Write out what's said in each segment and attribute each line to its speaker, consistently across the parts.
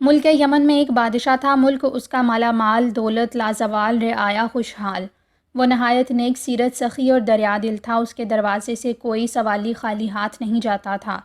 Speaker 1: ملک یمن میں ایک بادشاہ تھا، ملک اس کا مالا مال، دولت لازوال، رعایا خوشحال۔ وہ نہایت نیک سیرت، سخی اور دریا دل تھا۔ اس کے دروازے سے کوئی سوالی خالی ہاتھ نہیں جاتا تھا۔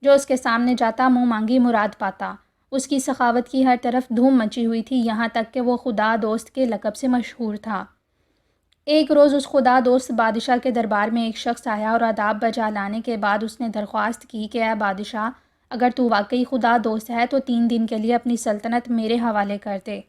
Speaker 1: جو اس کے سامنے جاتا منہ مانگی مراد پاتا۔ اس کی سخاوت کی ہر طرف دھوم مچی ہوئی تھی، یہاں تک کہ وہ خدا دوست کے لقب سے مشہور تھا۔ ایک روز اس خدا دوست بادشاہ کے دربار میں ایک شخص آیا اور آداب بجا لانے کے بعد اس نے درخواست کی کہ اے بادشاہ، اگر تو واقعی خدا دوست ہے تو 3 دن کے لیے اپنی سلطنت میرے حوالے کر دے۔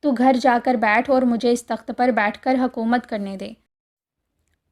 Speaker 1: تو گھر جا کر بیٹھ اور مجھے اس تخت پر بیٹھ کر حکومت کرنے دے۔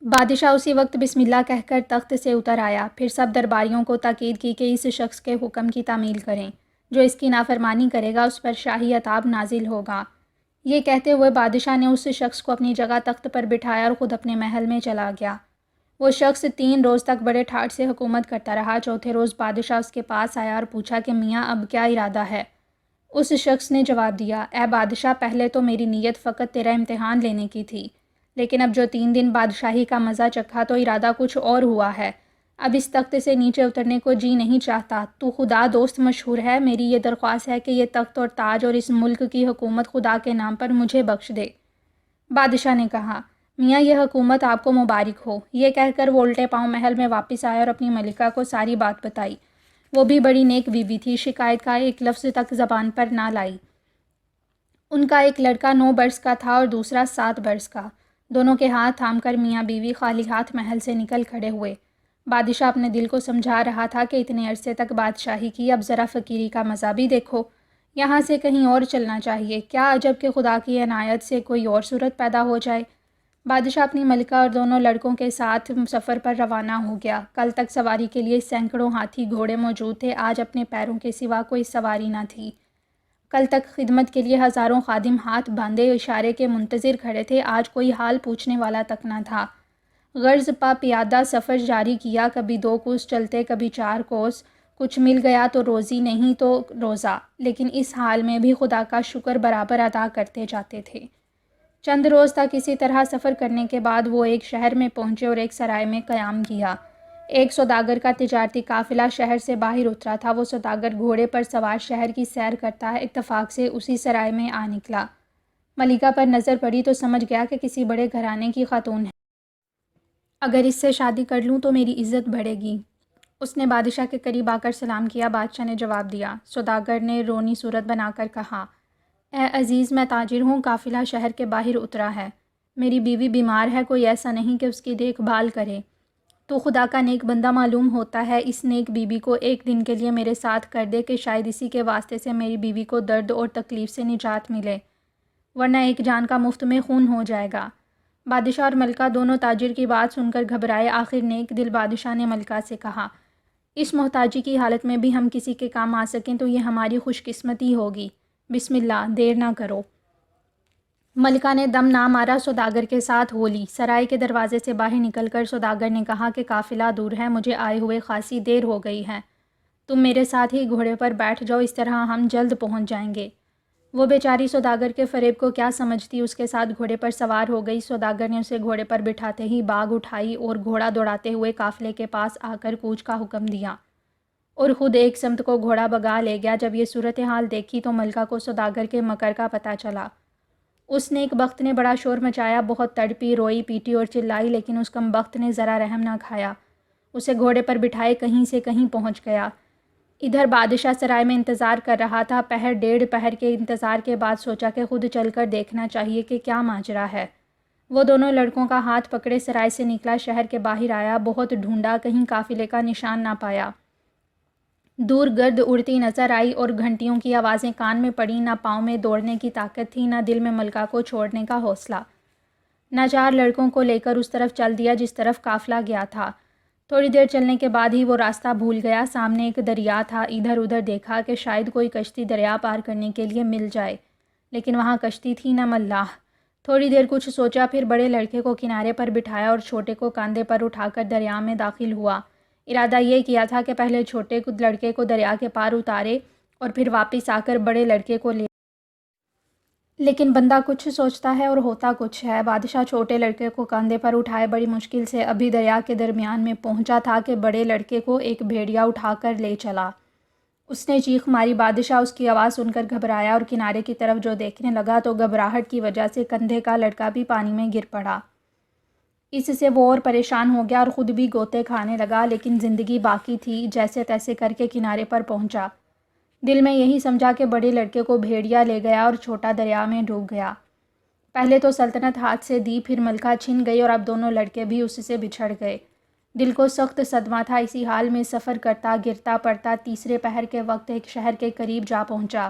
Speaker 1: بادشاہ اسی وقت بسم اللہ کہہ کر تخت سے اتر آیا، پھر سب درباریوں کو تاکید کی کہ اس شخص کے حکم کی تعمیل کریں۔ جو اس کی نافرمانی کرے گا اس پر شاہی عذاب نازل ہوگا۔ یہ کہتے ہوئے بادشاہ نے اس شخص کو اپنی جگہ تخت پر بٹھایا اور خود اپنے محل میں چلا گیا۔ وہ شخص 3 روز تک بڑے ٹھاٹھ سے حکومت کرتا رہا۔ چوتھے روز بادشاہ اس کے پاس آیا اور پوچھا کہ میاں اب کیا ارادہ ہے؟ اس شخص نے جواب دیا، اے بادشاہ، پہلے تو میری نیت فقط تیرا امتحان لینے کی تھی، لیکن اب جو 3 دن بادشاہی کا مزہ چکھا تو ارادہ کچھ اور ہوا ہے۔ اب اس تخت سے نیچے اترنے کو جی نہیں چاہتا۔ تو خدا دوست مشہور ہے، میری یہ درخواست ہے کہ یہ تخت اور تاج اور اس ملک کی حکومت خدا کے نام پر مجھے بخش دے۔ بادشاہ نے کہا، میاں یہ حکومت آپ کو مبارک ہو۔ یہ کہہ کر وہ الٹے پاؤں محل میں واپس آیا اور اپنی ملکہ کو ساری بات بتائی۔ وہ بھی بڑی نیک بیوی تھی، شکایت کا ایک لفظ تک زبان پر نہ لائی۔ ان کا ایک لڑکا 9 برس کا تھا اور دوسرا 7 برس کا۔ دونوں کے ہاتھ تھام کر میاں بیوی خالی ہاتھ محل سے نکل کھڑے ہوئے۔ بادشاہ اپنے دل کو سمجھا رہا تھا کہ اتنے عرصے تک بادشاہی کی، اب ذرا فقیری کا مزہ بھی دیکھو۔ یہاں سے کہیں اور چلنا چاہیے۔ کیا عجب کہ خدا کی عنایت سے کوئی اور صورت پیدا ہو جائے۔ بادشاہ اپنی ملکہ اور دونوں لڑکوں کے ساتھ سفر پر روانہ ہو گیا۔ کل تک سواری کے لیے سینکڑوں ہاتھی گھوڑے موجود تھے، آج اپنے پیروں کے سوا کوئی سواری نہ تھی۔ کل تک خدمت کے لیے ہزاروں خادم ہاتھ باندھے اشارے کے منتظر کھڑے تھے، آج کوئی حال پوچھنے والا تک نہ تھا۔ غرض پا پیادہ سفر جاری کیا، کبھی 2 کوس چلتے، کبھی 4 کوس۔ کچھ مل گیا تو روزی، نہیں تو روزہ، لیکن اس حال میں بھی خدا کا شکر برابر ادا کرتے جاتے تھے۔ چند روز تک اسی طرح سفر کرنے کے بعد وہ ایک شہر میں پہنچے اور ایک سرائے میں قیام کیا۔ ایک سوداگر کا تجارتی قافلہ شہر سے باہر اترا تھا۔ وہ سوداگر گھوڑے پر سوار شہر کی سیر کرتا اتفاق سے اسی سرائے میں آ نکلا۔ ملکہ پر نظر پڑی تو سمجھ گیا کہ کسی بڑے گھرانے کی خاتون ہے۔ اگر اس سے شادی کر لوں تو میری عزت بڑھے گی۔ اس نے بادشاہ کے قریب آ کر سلام کیا۔ بادشاہ نے جواب دیا۔ سوداگر نے رونی صورت بنا کر کہا، اے عزیز، میں تاجر ہوں، قافلہ شہر کے باہر اترا ہے۔ میری بیوی بیمار ہے، کوئی ایسا نہیں کہ اس کی دیکھ بھال کرے۔ تو خدا کا نیک بندہ معلوم ہوتا ہے، اس نیک بیوی کو ایک دن کے لیے میرے ساتھ کر دے کہ شاید اسی کے واسطے سے میری بیوی کو درد اور تکلیف سے نجات ملے، ورنہ ایک جان کا مفت میں خون ہو جائے گا۔ بادشاہ اور ملکہ دونوں تاجر کی بات سن کر گھبرائے۔ آخر نیک دل بادشاہ نے ملکہ سے کہا، اس محتاجی کی حالت میں بھی ہم کسی کے کام آ سکیں تو یہ ہماری خوش قسمتی ہوگی۔ بسم اللہ، دیر نہ کرو۔ ملکہ نے دم نہ مارا، سوداگر کے ساتھ ہو لی۔ سرائے کے دروازے سے باہر نکل کر سوداگر نے کہا کہ قافلہ دور ہے، مجھے آئے ہوئے خاصی دیر ہو گئی ہے، تم میرے ساتھ ہی گھوڑے پر بیٹھ جاؤ، اس طرح ہم جلد پہنچ جائیں گے۔ وہ بیچاری سوداگر کے فریب کو کیا سمجھتی، اس کے ساتھ گھوڑے پر سوار ہو گئی۔ سوداگر نے اسے گھوڑے پر بٹھاتے ہی باگ اٹھائی اور گھوڑا دوڑاتے ہوئے قافلے کے پاس آ کر کوچ کا حکم دیا اور خود ایک سمت کو گھوڑا بگا لے گیا۔ جب یہ صورتحال دیکھی تو ملکہ کو سوداگر کے مکر کا پتہ چلا۔ اس نیک بخت نے بڑا شور مچایا، بہت تڑپی، روئی پیٹی اور چلائی، لیکن اس کم بخت نے ذرا رحم نہ کھایا۔ اسے گھوڑے پر بٹھائے کہیں سے کہیں پہنچ گیا۔ ادھر بادشاہ سرائے میں انتظار کر رہا تھا۔ پہر 1.5 کے انتظار کے بعد سوچا کہ خود چل کر دیکھنا چاہیے کہ کیا ماجرا ہے۔ وہ دونوں لڑکوں کا ہاتھ پکڑے سرائے سے نکلا، شہر کے باہر آیا، بہت ڈھونڈا، کہیں قافلے کا نشان نہ پایا۔ دور گرد اڑتی نظر آئی اور گھنٹیوں کی آوازیں کان میں پڑیں۔ نہ پاؤں میں دوڑنے کی طاقت تھی، نہ دل میں ملکہ کو چھوڑنے کا حوصلہ۔ ناچار لڑکوں کو لے کر اس طرف چل دیا جس طرف قافلہ گیا تھا۔ تھوڑی دیر چلنے کے بعد ہی وہ راستہ بھول گیا۔ سامنے ایک دریا تھا، ادھر ادھر دیکھا کہ شاید کوئی کشتی دریا پار کرنے کے لیے مل جائے، لیکن وہاں کشتی تھی نہ ملاح۔ تھوڑی دیر کچھ سوچا، پھر بڑے لڑکے کو کنارے پر بٹھایا اور چھوٹے کو کاندھے پر اٹھا کر دریا میں داخل ہوا۔ ارادہ یہ کیا تھا کہ پہلے چھوٹے لڑکے کو دریا کے پار اتارے اور پھر واپس آ کر بڑے لڑکے کو لے، لیکن بندہ کچھ سوچتا ہے اور ہوتا کچھ ہے۔ بادشاہ چھوٹے لڑکے کو کاندھے پر اٹھائے بڑی مشکل سے ابھی دریا کے درمیان میں پہنچا تھا کہ بڑے لڑکے کو ایک بھیڑیا اٹھا کر لے چلا۔ اس نے چیخ ماری۔ بادشاہ اس کی آواز سن کر گھبرایا اور کنارے کی طرف جو دیکھنے لگا تو گھبراہٹ کی وجہ سے کندھے کا لڑکا بھی پانی میں گر پڑا۔ اس سے وہ اور پریشان ہو گیا اور خود بھی غوطے کھانے لگا، لیکن زندگی باقی تھی۔ جیسے تیسے کر کے کنارے پر پہنچا۔ دل میں یہی سمجھا کہ بڑے لڑکے کو بھیڑیا لے گیا اور چھوٹا دریا میں ڈوب گیا۔ پہلے تو سلطنت ہاتھ سے دی، پھر ملکہ چھن گئی اور اب دونوں لڑکے بھی اس سے بچھڑ گئے۔ دل کو سخت صدمہ تھا۔ اسی حال میں سفر کرتا گرتا پڑتا تیسرے پہر کے وقت ایک شہر کے قریب جا پہنچا۔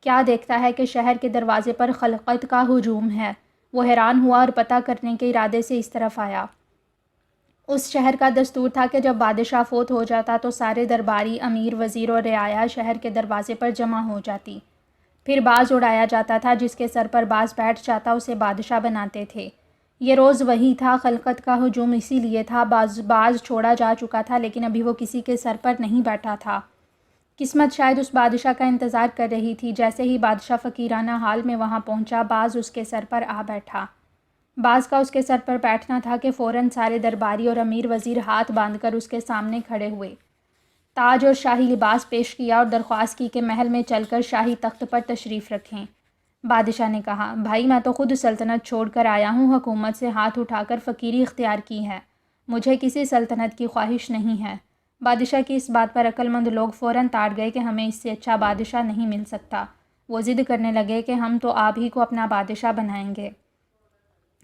Speaker 1: کیا دیکھتا ہے کہ شہر کے دروازے پر خلقت کا ہجوم ہے۔ وہ حیران ہوا اور پتہ کرنے کے ارادے سے اس طرف آیا۔ اس شہر کا دستور تھا کہ جب بادشاہ فوت ہو جاتا تو سارے درباری، امیر، وزیر اور رعایا شہر کے دروازے پر جمع ہو جاتی۔ پھر باز اڑایا جاتا تھا، جس کے سر پر باز بیٹھ جاتا اسے بادشاہ بناتے تھے۔ یہ روز وہی تھا۔ خلقت کا ہجوم اسی لیے تھا۔ باز چھوڑا جا چکا تھا لیکن ابھی وہ کسی کے سر پر نہیں بیٹھا تھا۔ قسمت شاید اس بادشاہ کا انتظار کر رہی تھی۔ جیسے ہی بادشاہ فقیرانہ حال میں وہاں پہنچا، باز اس کے سر پر آ بیٹھا۔ باز کا اس کے سر پر بیٹھنا تھا کہ فوراً سارے درباری اور امیر وزیر ہاتھ باندھ کر اس کے سامنے کھڑے ہوئے۔ تاج اور شاہی لباس پیش کیا اور درخواست کی کہ محل میں چل کر شاہی تخت پر تشریف رکھیں۔ بادشاہ نے کہا، بھائی میں تو خود سلطنت چھوڑ کر آیا ہوں، حکومت سے ہاتھ اٹھا کر فقیری اختیار کی ہے، مجھے کسی سلطنت کی خواہش نہیں ہے۔ بادشاہ کی اس بات پر عقل مند لوگ فوراً تاڑ گئے کہ ہمیں اس سے اچھا بادشاہ نہیں مل سکتا۔ وہ ضد کرنے لگے کہ ہم تو آپ ہی کو اپنا بادشاہ بنائیں گے۔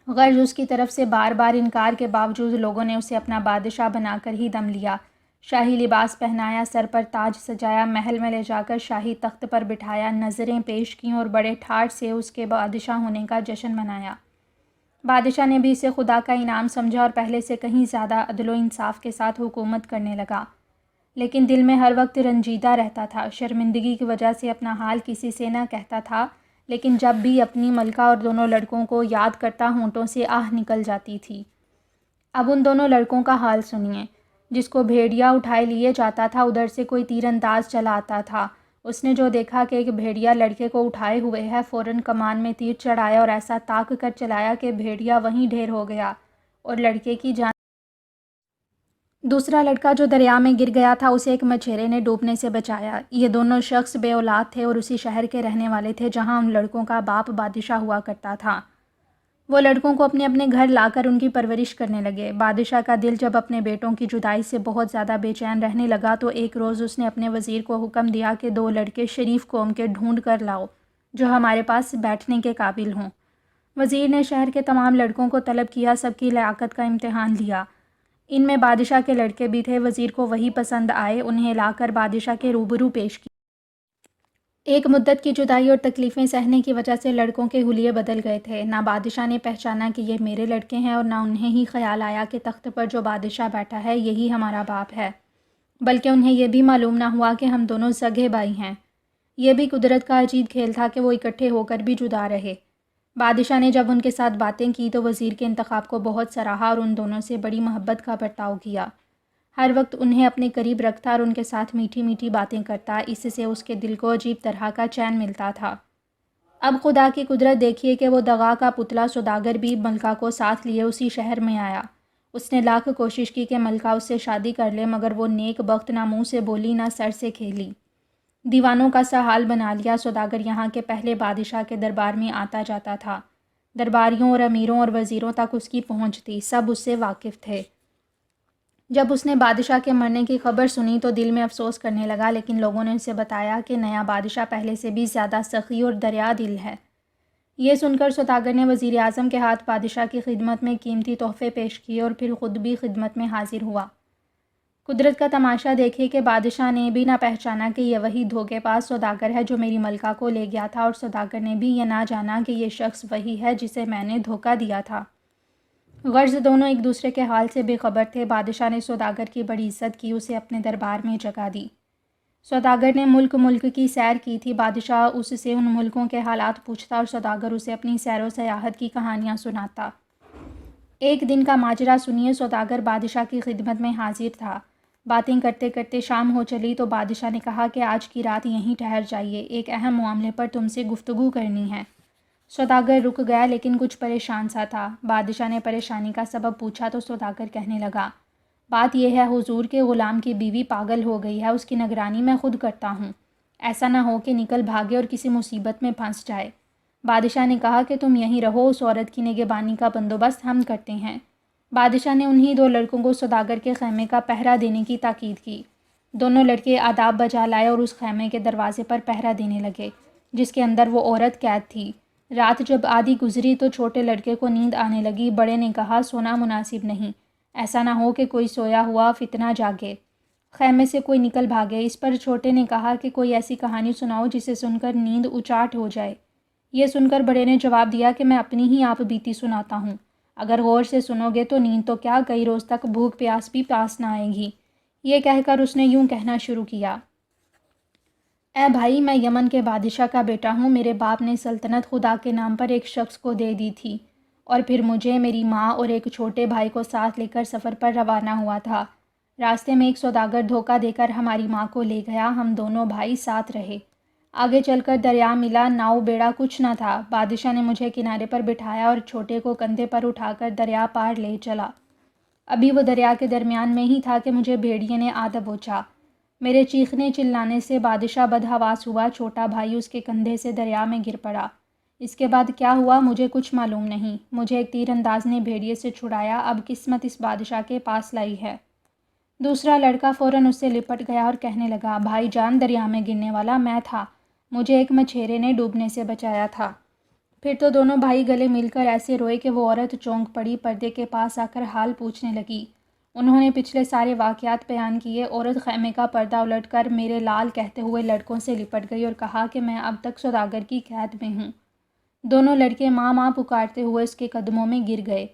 Speaker 1: غرض اس کی طرف سے بار بار انکار کے باوجود لوگوں نے اسے اپنا بادشاہ بنا کر ہی دم لیا۔ شاہی لباس پہنایا، سر پر تاج سجایا، محل میں لے جا کر شاہی تخت پر بٹھایا، نظریں پیش کیں اور بڑے ٹھاٹھ سے اس کے بادشاہ ہونے کا جشن منایا۔ بادشاہ نے بھی اسے خدا کا انعام سمجھا اور پہلے سے کہیں زیادہ عدل و انصاف کے ساتھ حکومت کرنے لگا، لیکن دل میں ہر وقت رنجیدہ رہتا تھا۔ شرمندگی کی وجہ سے اپنا حال کسی سے نہ کہتا تھا، لیکن جب بھی اپنی ملکہ اور دونوں لڑکوں کو یاد کرتا ہونٹوں سے آہ نکل جاتی تھی۔ اب ان دونوں لڑکوں کا حال سنیے۔ جس کو بھیڑیا اٹھائے لیے جاتا تھا ادھر سے کوئی تیر انداز چلا آتا تھا۔ اس نے جو دیکھا کہ ایک بھیڑیا لڑکے کو اٹھائے ہوئے ہے، فوراً کمان میں تیر چڑھایا اور ایسا تاک کر چلایا کہ بھیڑیا وہیں ڈھیر ہو گیا اور لڑکے کی جان۔ دوسرا لڑکا جو دریا میں گر گیا تھا اسے ایک مچھیرے نے ڈوبنے سے بچایا۔ یہ دونوں شخص بے اولاد تھے اور اسی شہر کے رہنے والے تھے جہاں ان لڑکوں کا باپ بادشاہ ہوا کرتا تھا۔ وہ لڑکوں کو اپنے اپنے گھر لا کر ان کی پرورش کرنے لگے۔ بادشاہ کا دل جب اپنے بیٹوں کی جدائی سے بہت زیادہ بے چین رہنے لگا تو ایک روز اس نے اپنے وزیر کو حکم دیا کہ 2 لڑکے شریف قوم کے ڈھونڈ کر لاؤ جو ہمارے پاس بیٹھنے کے قابل ہوں۔ وزیر نے شہر کے تمام لڑکوں کو طلب کیا، سب کی لیاقت کا امتحان لیا۔ ان میں بادشاہ کے لڑکے بھی تھے۔ وزیر کو وہی پسند آئے، انہیں لا کر بادشاہ کے روبرو پیش کیا۔ ایک مدت کی جدائی اور تکلیفیں سہنے کی وجہ سے لڑکوں کے حلیے بدل گئے تھے۔ نہ بادشاہ نے پہچانا کہ یہ میرے لڑکے ہیں اور نہ انہیں ہی خیال آیا کہ تخت پر جو بادشاہ بیٹھا ہے یہی ہمارا باپ ہے، بلکہ انہیں یہ بھی معلوم نہ ہوا کہ ہم دونوں سگے بھائی ہیں۔ یہ بھی قدرت کا عجیب کھیل تھا کہ وہ اکٹھے ہو کر بھی جدا رہے۔ بادشاہ نے جب ان کے ساتھ باتیں کی تو وزیر کے انتخاب کو بہت سراہا اور ان دونوں سے بڑی محبت کا برتاؤ کیا۔ ہر وقت انہیں اپنے قریب رکھتا اور ان کے ساتھ میٹھی میٹھی باتیں کرتا، اس سے اس کے دل کو عجیب طرح کا چین ملتا تھا۔ اب خدا کی قدرت دیکھیے کہ وہ دغا کا پتلا سوداگر بھی ملکہ کو ساتھ لیے اسی شہر میں آیا۔ اس نے لاکھ کوشش کی کہ ملکہ اس سے شادی کر لے، مگر وہ نیک بخت نہ منہ سے بولی نہ سر سے کھیلی۔ دیوانوں کا سا حال بنا لیا۔ سوداگر یہاں کے پہلے بادشاہ کے دربار میں آتا جاتا تھا۔ درباریوں اور امیروں اور وزیروں تک اس کی پہنچ تھی، سب اس سے واقف تھے۔ جب اس نے بادشاہ کے مرنے کی خبر سنی تو دل میں افسوس کرنے لگا، لیکن لوگوں نے اسے بتایا کہ نیا بادشاہ پہلے سے بھی زیادہ سخی اور دریا دل ہے۔ یہ سن کر سوداگر نے وزیر اعظم کے ہاتھ بادشاہ کی خدمت میں قیمتی تحفے پیش کیے اور پھر خود بھی خدمت میں حاضر ہوا۔ قدرت کا تماشا دیکھے کہ بادشاہ نے بھی نہ پہچانا کہ یہ وہی دھوکے باز سوداگر ہے جو میری ملکہ کو لے گیا تھا، اور سوداگر نے بھی یہ نہ جانا کہ یہ شخص وہی ہے جسے میں نے دھوکہ دیا تھا۔ غرض دونوں ایک دوسرے کے حال سے بے خبر تھے۔ بادشاہ نے سوداگر کی بڑی عزت کی، اسے اپنے دربار میں جگہ دی۔ سوداگر نے ملک کی سیر کی تھی۔ بادشاہ اس سے ان ملکوں کے حالات پوچھتا اور سوداگر اسے اپنی سیر و سیاحت کی کہانیاں سناتا۔ ایک دن کا ماجرا سنیے۔ سوداگر بادشاہ کی خدمت میں حاضر تھا۔ باتیں کرتے کرتے شام ہو چلی تو بادشاہ نے کہا کہ آج کی رات یہیں ٹھہر جائیے، ایک اہم معاملے پر تم سے گفتگو کرنی ہے۔ سوداگر رک گیا لیکن کچھ پریشان سا تھا۔ بادشاہ نے پریشانی کا سبب پوچھا تو سوداگر کہنے لگا، بات یہ ہے حضور کے غلام کی بیوی پاگل ہو گئی ہے، اس کی نگرانی میں خود کرتا ہوں، ایسا نہ ہو کہ نکل بھاگے اور کسی مصیبت میں پھنس جائے۔ بادشاہ نے کہا کہ تم یہیں رہو، اس عورت کی نگہبانی کا بندوبست ہم کرتے ہیں۔ بادشاہ نے انہی 2 لڑکوں کو سوداگر کے خیمے کا پہرا دینے کی تاکید کی۔ دونوں لڑکے آداب بجا لائے اور اس خیمے کے دروازے پر پہرا دینے لگے جس کے اندر وہ عورت قید تھی۔ رات جب آدھی گزری تو چھوٹے لڑکے کو نیند آنے لگی۔ بڑے نے کہا سونا مناسب نہیں، ایسا نہ ہو کہ کوئی سویا ہوا فتنہ جاگے، خیمے سے کوئی نکل بھاگے۔ اس پر چھوٹے نے کہا کہ کوئی ایسی کہانی سناؤ جسے سن کر نیند اچاٹ ہو جائے۔ یہ سن کر بڑے نے جواب دیا کہ میں اپنی ہی آپ بیتی سناتا ہوں، اگر غور سے سنو گے تو نیند تو کیا کئی روز تک بھوک پیاس بھی پاس نہ آئے گی۔ یہ کہہ کر اس نے یوں کہنا شروع کیا، اے بھائی، میں یمن کے بادشاہ کا بیٹا ہوں۔ میرے باپ نے سلطنت خدا کے نام پر ایک شخص کو دے دی تھی اور پھر مجھے، میری ماں اور ایک چھوٹے بھائی کو ساتھ لے کر سفر پر روانہ ہوا تھا۔ راستے میں ایک سوداگر دھوکہ دے کر ہماری ماں کو لے گیا۔ ہم دونوں بھائی ساتھ رہے۔ آگے چل کر دریا ملا، ناؤ بیڑا کچھ نہ تھا۔ بادشاہ نے مجھے کنارے پر بٹھایا اور چھوٹے کو کندھے پر اٹھا کر دریا پار لے چلا۔ ابھی وہ دریا کے درمیان میں ہی تھا کہ مجھے بھیڑیے نے آ دبوچا۔ میرے چیخنے چلانے سے بادشاہ بدحواس ہوا۔ چھوٹا بھائی اس کے کندھے سے دریا میں گر پڑا۔ اس کے بعد کیا ہوا مجھے کچھ معلوم نہیں۔ مجھے ایک تیر انداز نے بھیڑیے سے چھڑایا۔ اب قسمت اس بادشاہ کے پاس لائی ہے۔ دوسرا لڑکا فوراً اس سے لپٹ گیا اور کہنے لگا، بھائی جان، دریا میں گرنے والا میں تھا، مجھے ایک مچھیرے نے ڈوبنے سے بچایا تھا۔ پھر تو دونوں بھائی گلے مل کر ایسے روئے کہ وہ عورت چونک پڑی، پردے کے پاس آ کر حال پوچھنے لگی۔ انہوں نے پچھلے سارے واقعات بیان کیے۔ عورت خیمے کا پردہ الٹ کر میرے لال کہتے ہوئے لڑکوں سے لپٹ گئی اور کہا کہ میں اب تک سوداگر کی قید میں ہوں۔ دونوں لڑکے ماں ماں پکارتے ہوئے اس کے قدموں میں گر گئے۔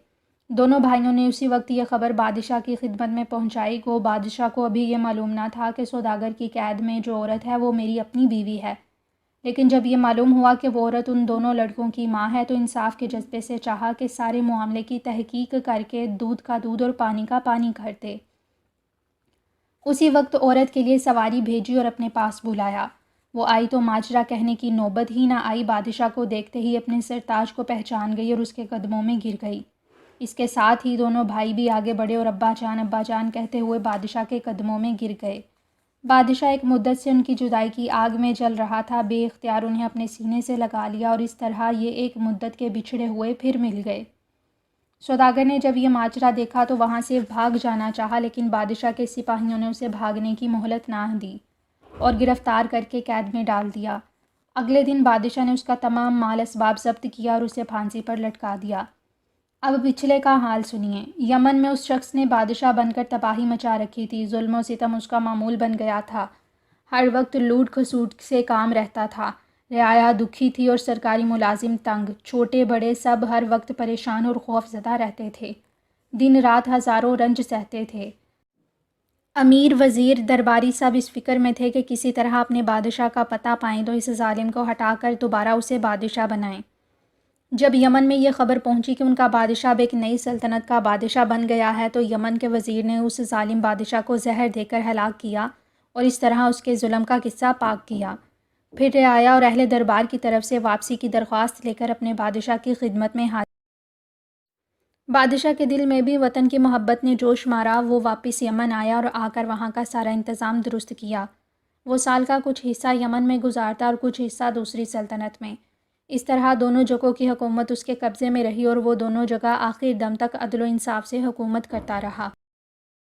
Speaker 1: دونوں بھائیوں نے اسی وقت یہ خبر بادشاہ کی خدمت میں پہنچائی۔ گو بادشاہ کو ابھی یہ معلوم نہ تھا کہ سوداگر کی قید میں جو عورت ہے وہ میری اپنی بیوی ہے، لیکن جب یہ معلوم ہوا کہ وہ عورت ان دونوں لڑکوں کی ماں ہے تو انصاف کے جذبے سے چاہا کہ سارے معاملے کی تحقیق کر کے دودھ کا دودھ اور پانی کا پانی کر دے۔ اسی وقت عورت کے لیے سواری بھیجی اور اپنے پاس بلایا۔ وہ آئی تو ماجرا کہنے کی نوبت ہی نہ آئی۔ بادشاہ کو دیکھتے ہی اپنے سرتاج کو پہچان گئی اور اس کے قدموں میں گر گئی۔ اس کے ساتھ ہی دونوں بھائی بھی آگے بڑھے اور ابا جان کہتے ہوئے بادشاہ کے قدموں میں گر گئے۔ بادشاہ ایک مدت سے ان کی جدائی کی آگ میں جل رہا تھا۔ بے اختیار انہیں اپنے سینے سے لگا لیا اور اس طرح یہ ایک مدت کے بچھڑے ہوئے پھر مل گئے۔ سوداگر نے جب یہ ماجرا دیکھا تو وہاں سے بھاگ جانا چاہا، لیکن بادشاہ کے سپاہیوں نے اسے بھاگنے کی مہلت نہ دی اور گرفتار کر کے قید میں ڈال دیا۔ اگلے دن بادشاہ نے اس کا تمام مال اسباب ضبط کیا اور اسے پھانسی پر لٹکا دیا۔ اب پچھلے کا حال سنیے۔ یمن میں اس شخص نے بادشاہ بن کر تباہی مچا رکھی تھی۔ ظلم و ستم اس کا معمول بن گیا تھا۔ ہر وقت لوٹ کھسوٹ سے کام رہتا تھا۔ رعایا دکھی تھی اور سرکاری ملازم تنگ، چھوٹے بڑے سب ہر وقت پریشان اور خوف زدہ رہتے تھے، دن رات ہزاروں رنج سہتے تھے۔ امیر، وزیر، درباری سب اس فکر میں تھے کہ کسی طرح اپنے بادشاہ کا پتہ پائیں تو اس ظالم کو ہٹا کر دوبارہ اسے بادشاہ بنائیں۔ جب یمن میں یہ خبر پہنچی کہ ان کا بادشاہ اب ایک نئی سلطنت کا بادشاہ بن گیا ہے تو یمن کے وزیر نے اس ظالم بادشاہ کو زہر دے کر ہلاک کیا اور اس طرح اس کے ظلم کا قصہ پاک کیا۔ پھر رعایا اور اہل دربار کی طرف سے واپسی کی درخواست لے کر اپنے بادشاہ کی خدمت میں حاضر۔ بادشاہ کے دل میں بھی وطن کی محبت نے جوش مارا۔ وہ واپس یمن آیا اور آ کر وہاں کا سارا انتظام درست کیا۔ وہ سال کا کچھ حصہ یمن میں گزارتا اور کچھ حصہ دوسری سلطنت میں۔ اس طرح دونوں جگہوں کی حکومت اس کے قبضے میں رہی اور وہ دونوں جگہ آخر دم تک عدل و انصاف سے حکومت کرتا رہا۔